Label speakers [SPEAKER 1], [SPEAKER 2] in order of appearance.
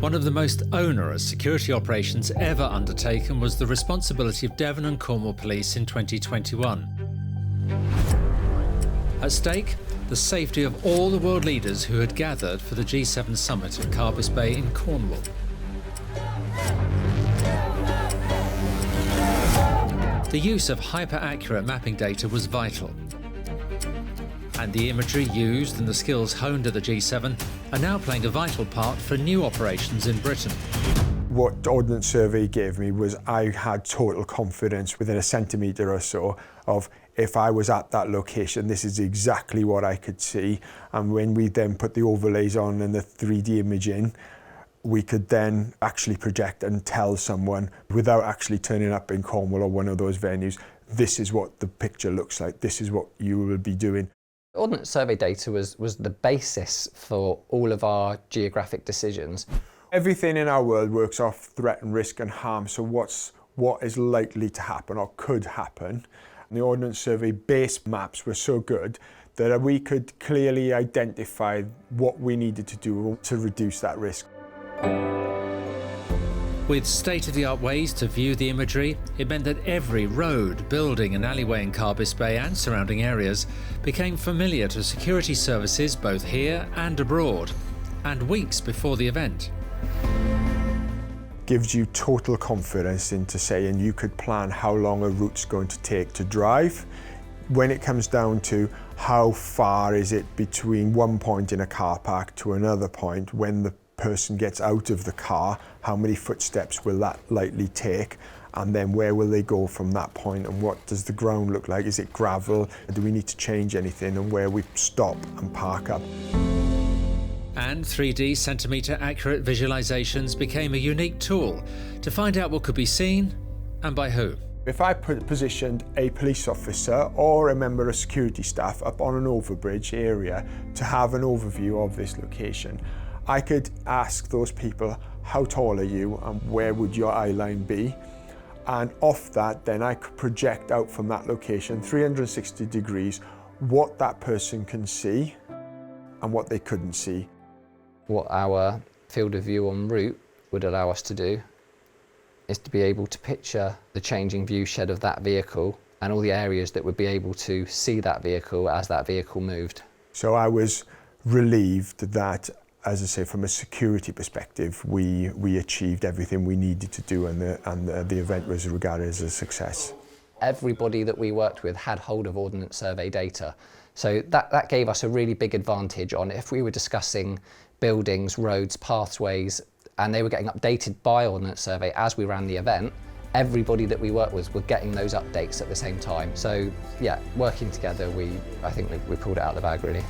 [SPEAKER 1] One of the most onerous security operations ever undertaken was the responsibility of Devon and Cornwall Police in 2021. At stake, the safety of all the world leaders who had gathered for the G7 summit at Carbis Bay in Cornwall. The use of hyper-accurate mapping data was vital. And the imagery used and the skills honed at the G7 are now playing a vital part for new operations in Britain.
[SPEAKER 2] What Ordnance Survey gave me was I had total confidence within a centimetre or so of if I was at that location, this is exactly what I could see. And when we then put the overlays on and the 3D imaging, we could then actually project and tell someone without actually turning up in Cornwall or one of those venues, this is what the picture looks like, this is what you will be doing.
[SPEAKER 3] Ordnance Survey data was the basis for all of our geographic decisions.
[SPEAKER 2] Everything in our world works off threat and risk and harm, so what is likely to happen or could happen. And the Ordnance Survey base maps were so good that we could clearly identify what we needed to do to reduce that risk.
[SPEAKER 1] With state-of-the-art ways to view the imagery, it meant that every road, building and alleyway in Carbis Bay and surrounding areas became familiar to security services both here and abroad, and weeks before the event.
[SPEAKER 2] Gives you total confidence into saying you could plan how long a route's going to take to drive. When it comes down to how far is it between one point in a car park to another point, when the person gets out of the car, how many footsteps will that likely take, and then where will they go from that point, and what does the ground look like? Is it gravel? Do we need to change anything, and where we stop and park up?
[SPEAKER 1] And 3D centimetre accurate visualisations became a unique tool to find out what could be seen and by who.
[SPEAKER 2] If I positioned a police officer or a member of security staff up on an overbridge area to have an overview of this location, I could ask those people, how tall are you and where would your eye line be? And off that, then I could project out from that location 360 degrees what that person can see and what they couldn't see.
[SPEAKER 3] What our field of view en route would allow us to do is to be able to picture the changing view shed of that vehicle and all the areas that would be able to see that vehicle as that vehicle moved.
[SPEAKER 2] So I was relieved that, as I say, from a security perspective, we achieved everything we needed to do, and the event was regarded as a success.
[SPEAKER 3] Everybody that we worked with had hold of Ordnance Survey data. So that gave us a really big advantage on if we were discussing buildings, roads, pathways, and they were getting updated by Ordnance Survey as we ran the event. Everybody that we worked with were getting those updates at the same time. So yeah, working together, I think we pulled it out of the bag really.